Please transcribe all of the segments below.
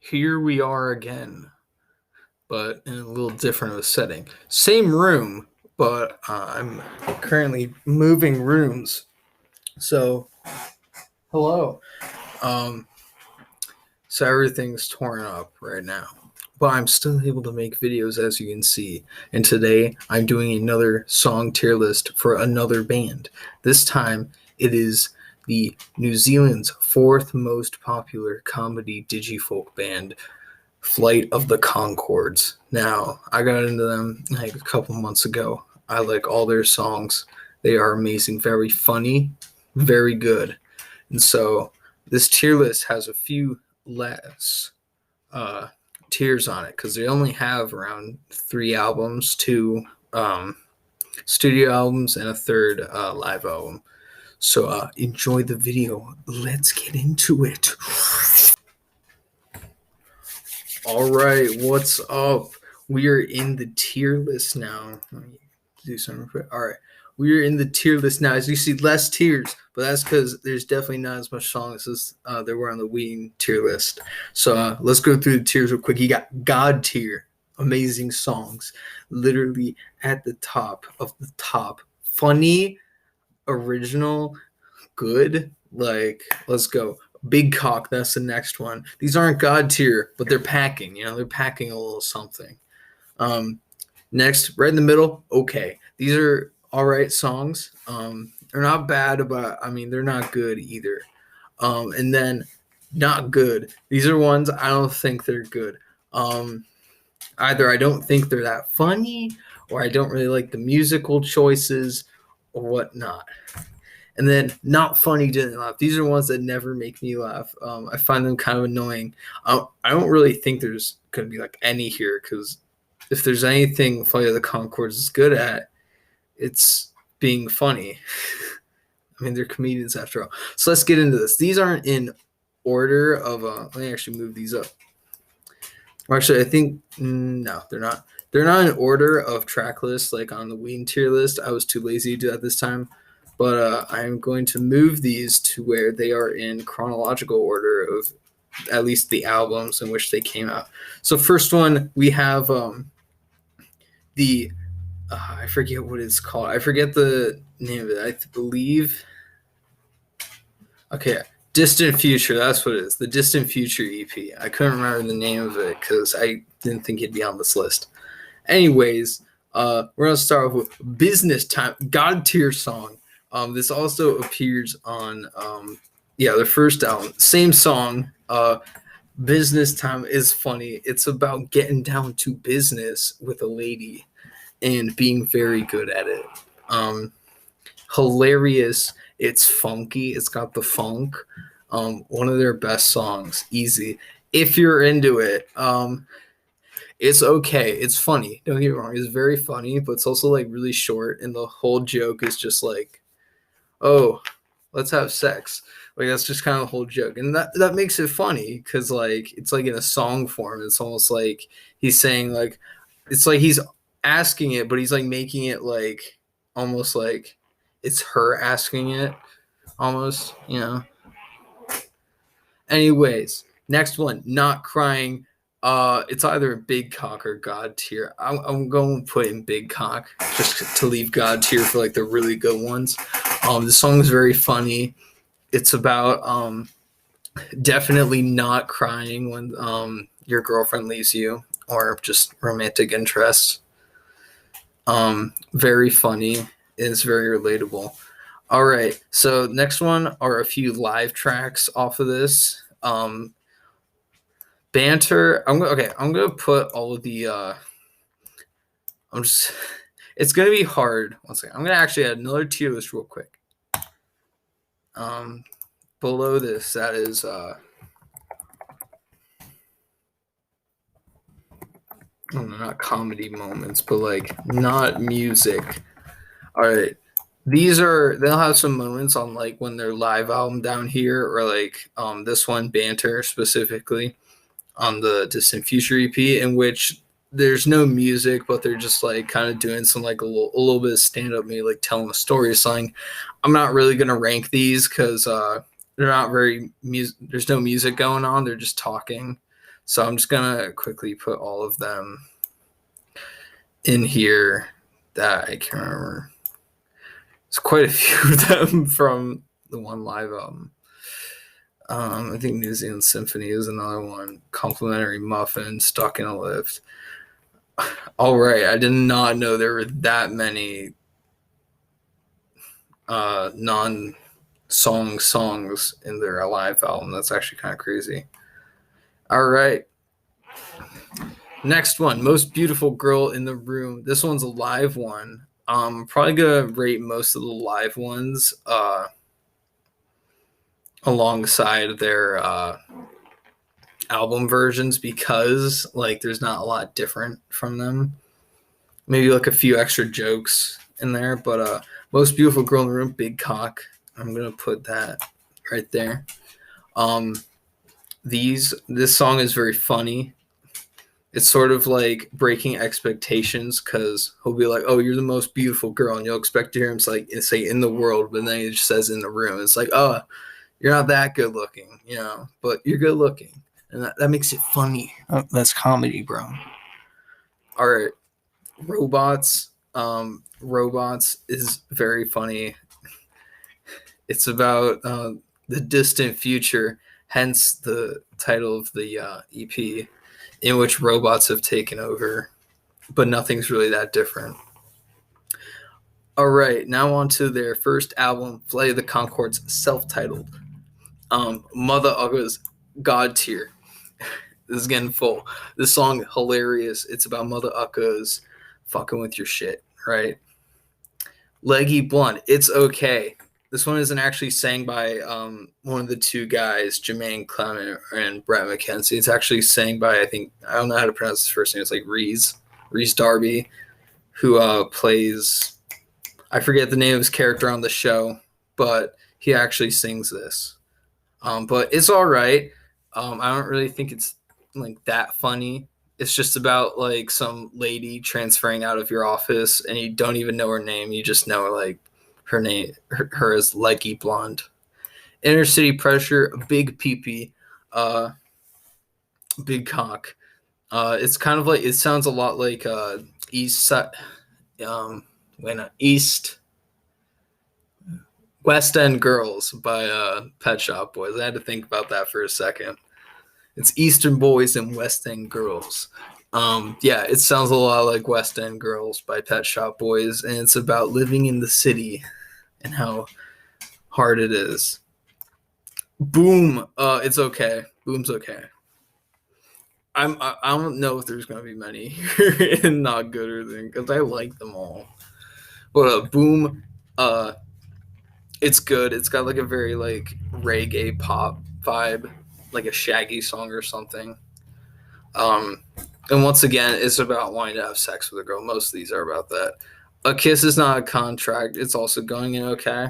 Here we are again, but in a little different of a setting. Same room, but I'm currently moving rooms. So, hello. Um, so everything's torn up right now, but I'm still able to make videos, as you can see. And today I'm doing another song tier list for another band. This time it is the New Zealand's fourth most popular comedy digifolk band, Flight of the Conchords. Now, I got into them like a couple months ago. I like all their songs. They are amazing, very funny, very good. And so this tier list has a few less tiers on it because they only have around 3 albums, two studio albums, and a third live album. So enjoy the video. Let's get into it. All right, what's up? We are in the tier list now. Let me do something quick. All right, we are in the tier list now. As you see, less tiers, but that's because there's definitely not as much songs as there were on the Ween tier list. So let's go through the tiers real quick. You got God Tier, amazing songs, literally at the top of the top. Funny, original, good. Like, let's go. Big Cock, that's the next one. These aren't God tier, but they're packing. They're packing a little something. Next, right in the middle, okay. These are all right songs. They're not bad, but I mean they're not good either. And then not good. These are ones I don't think they're good. Either I don't think they're that funny, or I don't really like the musical choices, or whatnot. And then not funny, didn't laugh. These are ones that never make me laugh. I find them kind of annoying. I don't really think there's going to be like any here because if there's anything Flight of the Conchords is good at, it's being funny. I mean, they're comedians after all. So let's get into this. These aren't in order of. Let me actually move these up. Or actually, I think no, they're not. They're not in order of track lists like on the Ween tier list. I was too lazy to do that this time. But I'm going to move these to where they are in chronological order of at least the albums in which they came out. So first one, we have the I forget what it's called. I forget the name of it. I believe. Okay, Distant Future. That's what it is. The Distant Future EP. I couldn't remember the name of it because I didn't think it'd be on this list. Anyways, we're gonna start off with Business Time, God Tier song. This also appears on the first album. Same song. Business Time is funny. It's about getting down to business with a lady and being very good at it. Hilarious. It's funky. It's got the funk. One of their best songs. Easy. If you're into it. It's okay. It's funny. Don't get me wrong. It's very funny, but it's also like really short, and the whole joke is just like, oh, let's have sex. Like that's just kind of the whole joke, and that makes it funny because like it's like in a song form. It's almost like he's saying like it's like he's asking it, but he's like making it like almost like it's her asking it, almost. Anyways, next one, Not Crying. It's either Big Cock or God Tier. I'm going to put in Big Cock just to leave God Tier for like the really good ones. The song is very funny. It's about definitely not crying when your girlfriend leaves you or just romantic interest. Very funny. It's very relatable. All right, so next one are a few live tracks off of this. Banter. I'm gonna put all of the. It's gonna be hard. One second. I'm gonna actually add another tier list real quick. Below this, that is. Not comedy moments, but like not music. All right. They'll have some moments on like when their live album down here or like this one Banter specifically on the Distant Future EP in which there's no music but they're just like kind of doing some like a little bit of stand up, maybe like telling a story or something. I'm not really gonna rank these because they're not very there's no music going on, they're just talking. So I'm just gonna quickly put all of them in here that I can remember. It's quite a few of them from the one live album. I think New Zealand Symphony is another one. Complimentary Muffin, Stuck in a Lift. All right, I did not know there were that many songs in their live album. That's actually kind of crazy. All right. Next one, Most Beautiful Girl in the Room. This one's a live one. Probably gonna rate most of the live ones alongside their album versions because like there's not a lot different from them. Maybe like a few extra jokes in there, but Most Beautiful Girl in the Room, Big Cock. I'm gonna put that right there. This song is very funny. It's sort of like breaking expectations because he'll be like, "Oh, you're the most beautiful girl," and you'll expect to hear him say "in the world," but then he just says "in the room." It's like, "Oh, you're not that good looking, but you're good looking," and that makes it funny. That's comedy, bro. All right, Robots. Robots is very funny. It's about the distant future, hence the title of the EP, in which robots have taken over, but nothing's really that different. All right, now on to their first album, Flight of the Conchords, self-titled. Mother Ugga's God Tier. This is getting full. This song, hilarious. It's about Mother Ugga's fucking with your shit, right? Leggy Blunt, It's Okay. This one isn't actually sang by one of the two guys, Jermaine Clement and Brett McKenzie. It's actually sang by, I don't know how to pronounce his first name. It's like Reese Darby, who plays, I forget the name of his character on the show, but he actually sings this. But it's all right. I don't really think it's like that funny. It's just about like some lady transferring out of your office and you don't even know her name. You just know like her name, her as Leggy Blonde. Inner City Pressure, Big Peepee, Big Cock. It's kind of like, it sounds a lot like East West End Girls by Pet Shop Boys. I had to think about that for a second. It's Eastern Boys and West End Girls. Yeah, it sounds a lot like West End Girls by Pet Shop Boys, and it's about living in the city and how hard it is. Boom, it's okay. Boom's okay. I don't know if there's gonna be many here and not gooder than, because I like them all. But Boom, it's good. It's got like a very like reggae pop vibe, like a Shaggy song or something. And once again, it's about wanting to have sex with a girl. Most of these are about that. A Kiss Is Not a Contract. It's also going in okay.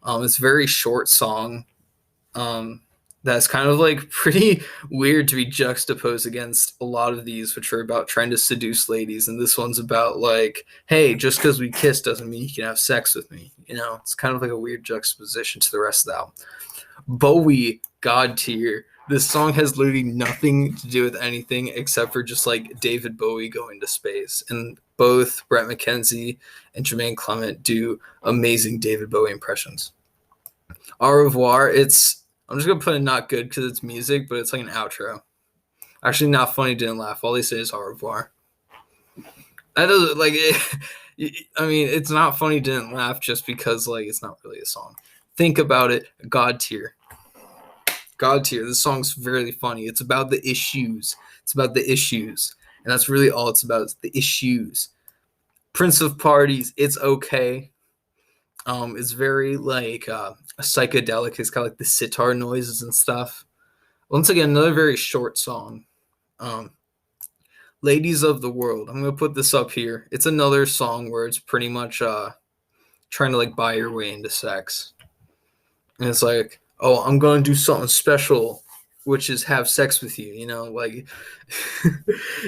It's a very short song. That's kind of like pretty weird to be juxtaposed against a lot of these, which are about trying to seduce ladies. And this one's about like, hey, just because we kiss doesn't mean you can have sex with me. It's kind of like a weird juxtaposition to the rest of the album. Bowie, God Tier. This song has literally nothing to do with anything except for just like David Bowie going to space. And both Brett McKenzie and Jermaine Clement do amazing David Bowie impressions. Au revoir. I'm just going to put it not good because it's music, but it's like an outro. Actually, not funny, didn't laugh. All they say is au revoir. That doesn't like it. I mean, it's not funny, didn't laugh just because like it's not really a song. Think about it. God Tier. God Tier. This song's really funny. It's about the issues. And that's really all it's about, is the issues. Prince of Parties, It's Okay. It's very like psychedelic. It's got like the sitar noises and stuff. Once again, another very short song. Ladies of the World. I'm going to put this up here. It's another song where it's pretty much trying to like buy your way into sex. And it's like, oh, I'm going to do something special, which is have sex with you, like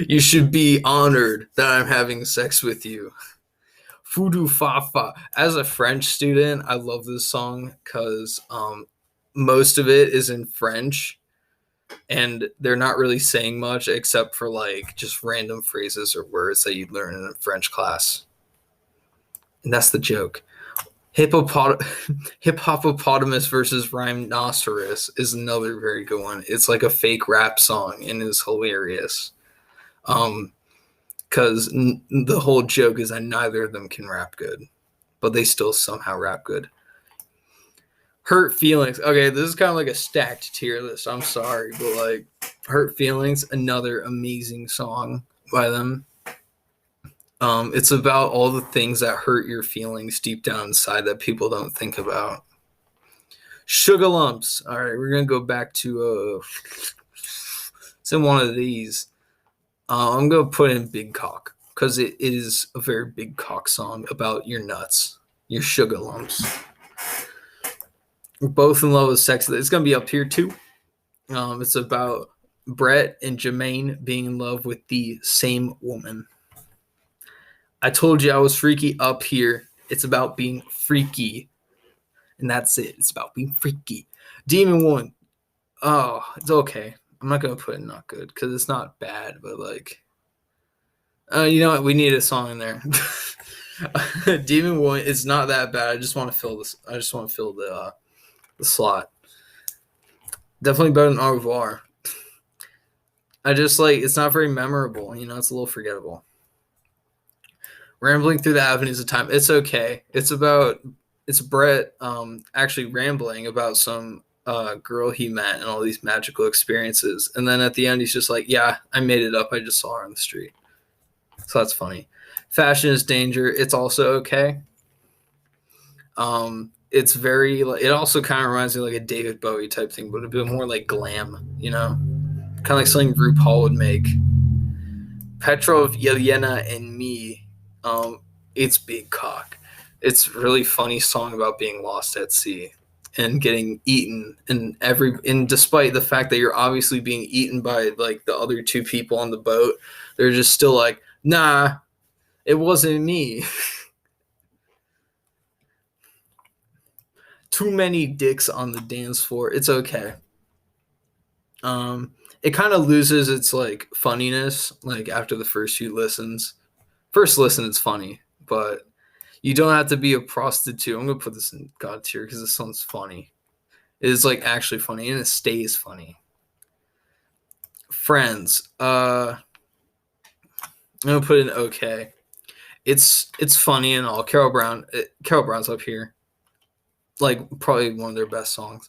you should be honored that I'm having sex with you. Fudu Fafa. As a French student, I love this song because most of it is in French. and they're not really saying much except for like just random phrases or words that you'd learn in a French class. And that's the joke. Hippopotamus versus rhinoceros is another very good one. It's like a fake rap song and is hilarious. Because the whole joke is that neither of them can rap good, but they still somehow rap good. Hurt Feelings. Okay, this is kind of like a stacked tier list. I'm sorry, but like Hurt Feelings, another amazing song by them. It's about all the things that hurt your feelings deep down inside that people don't think about. Sugar Lumps. All right, we're gonna go back to it's in one of these. I'm gonna put in Big Cock because it is a very big cock song about your nuts, your sugar lumps. We're both in love with sex. It's gonna be up here too. It's about Brett and Jermaine being in love with the same woman. I told you I was freaky up here. It's about being freaky. And that's it. It's about being freaky. Demon One. Oh, it's okay. I'm not going to put it not good because it's not bad, but like, you know what? We need a song in there. Demon One. It's not that bad. I just want to fill this. I just want to fill the slot. Definitely better than Au revoir. I just like, it's not very memorable. You know, it's a little forgettable. Rambling through the avenues of time. It's okay. It's Brett actually rambling about some girl he met and all these magical experiences. And then at the end, he's just like, yeah, I made it up. I just saw her on the street. So that's funny. Fashion is Danger. It's also okay. It's very, it also kind of reminds me of like a David Bowie type thing, but a bit more like glam, you know? Kind of like something RuPaul would make. Petrov, Yelena, and Me. It's Big Cock. It's a really funny song about being lost at sea and getting eaten, and despite the fact that you're obviously being eaten by like the other two people on the boat, they're just still like, nah, it wasn't me. Too many dicks on the dance floor. It's okay. It kind of loses its like funniness like after the first few listens. First listen, it's funny, but you don't have to be a prostitute. I'm gonna put this in God tier because this sounds funny. It is like actually funny and it stays funny. Friends. I'm gonna put in okay. It's funny and all. Carol Brown's up here. Like probably one of their best songs.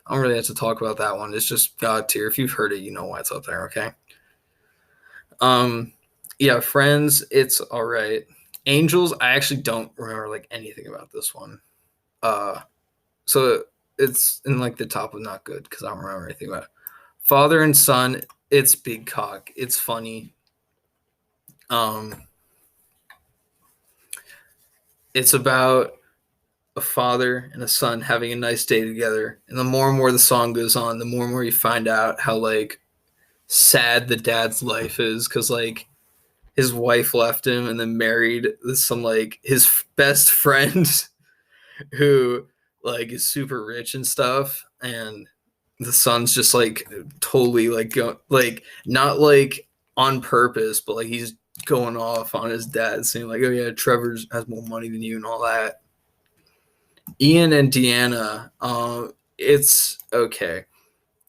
I don't really have to talk about that one. It's just God tier. If you've heard it, you know why it's up there, okay? Yeah, Friends, it's all right. Angels, I actually don't remember like anything about this one. So it's in like the top of not good because I don't remember anything about it. Father and Son, it's Big Cock. It's funny. It's about a father and a son having a nice day together. And the more the song goes on, the more you find out how like sad the dad's life is because like his wife left him and then married some like his best friend who like is super rich and stuff, and the son's just like totally like like not like on purpose, but like he's going off on his dad saying like, oh yeah, Trevor has more money than you and all that. Ian and Deanna, it's okay.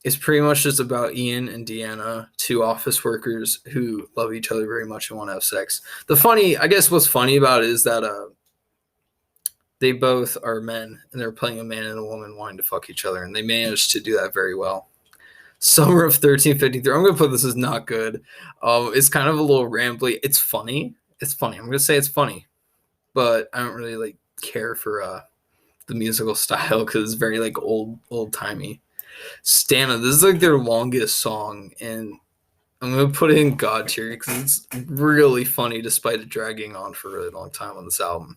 It's pretty much just about Ian and Deanna, two office workers who love each other very much and want to have sex. I guess what's funny about it is that they both are men and they're playing a man and a woman wanting to fuck each other, and they managed to do that very well. Summer of 1353. I'm going to put this as not good. It's kind of a little rambly. It's funny. I'm going to say it's funny, but I don't really like care for the musical style because it's very like old timey. Stana, this is like their longest song, and I'm gonna put it in God tier because it's really funny despite it dragging on for a really long time on this album.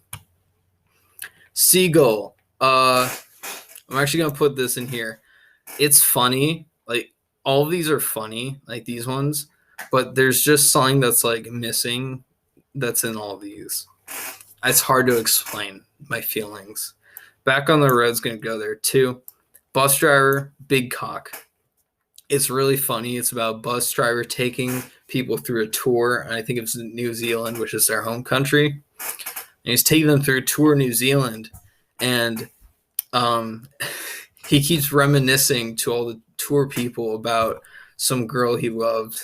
Seagull, I'm actually gonna put this in here. It's funny, like all of these are funny, like these ones, but there's just something that's like missing that's in all of these. It's hard to explain my feelings. Back on the Road's gonna go there too. Bus Driver, Big Cock. It's really funny. It's about a bus driver taking people through a tour. And I think it's New Zealand, which is their home country. And he's taking them through a tour in New Zealand. And um, he keeps reminiscing to all the tour people about some girl he loved.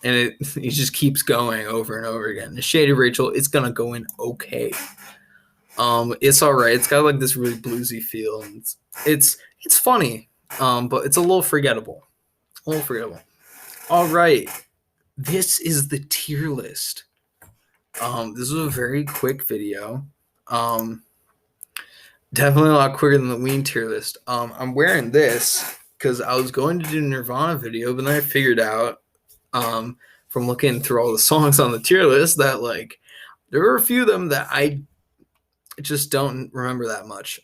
And he just keeps going over and over again. The Shady Rachel, it's going to go in okay. It's all right. It's got like this really bluesy feel. And it's funny, but it's a little forgettable. All right. This is the tier list. This was a very quick video. Definitely a lot quicker than the Ween tier list. I'm wearing this because I was going to do a Nirvana video, but then I figured out from looking through all the songs on the tier list that like there were a few of them that I just don't remember that much.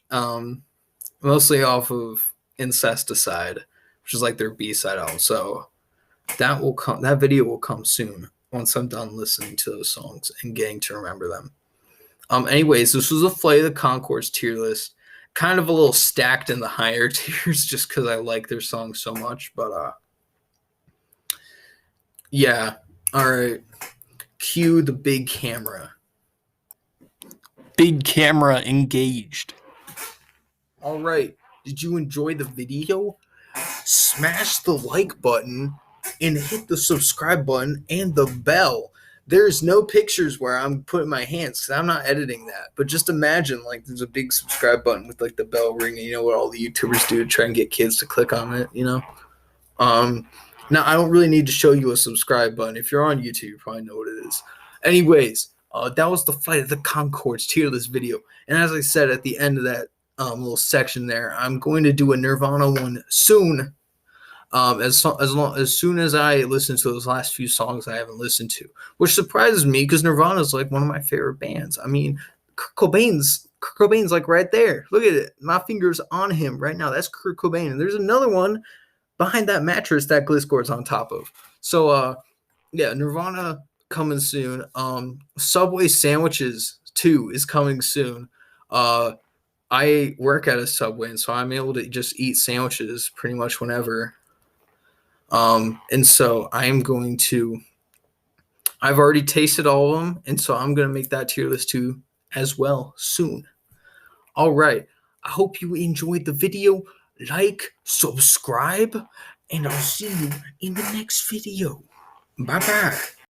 Mostly off of Incesticide, which is like their B-side album. So that video will come soon once I'm done listening to those songs and getting to remember them. Anyways, this was a Flight of the Conchords tier list. Kind of a little stacked in the higher tiers just because I like their songs so much. But yeah. All right. Cue the big camera. Big camera engaged. All right. Did you enjoy the video? Smash the like button and hit the subscribe button and the bell. There's no pictures where I'm putting my hands because I'm not editing that. But just imagine like there's a big subscribe button with like the bell ringing. You know what all the YouTubers do to try and get kids to click on it, you know? Now, I don't really need to show you a subscribe button. If you're on YouTube, you probably know what it is. Anyways, that was the Flight of the Conchords tier list video. And as I said at the end of that little section there, I'm going to do a Nirvana one soon. As soon as I listen to those last few songs I haven't listened to, which surprises me because Nirvana is like one of my favorite bands. I mean, Kurt Cobain's like right there. Look at it. My finger's on him right now. That's Kurt Cobain. And there's another one behind that mattress that Gliscord's on top of. So, yeah, Nirvana coming soon. Subway Sandwiches 2 is coming soon. I work at a Subway, and so I'm able to just eat sandwiches pretty much whenever. And so I've already tasted all of them, and so I'm going to make that tier list too as well soon. All right. I hope you enjoyed the video. Like, subscribe, and I'll see you in the next video. Bye-bye.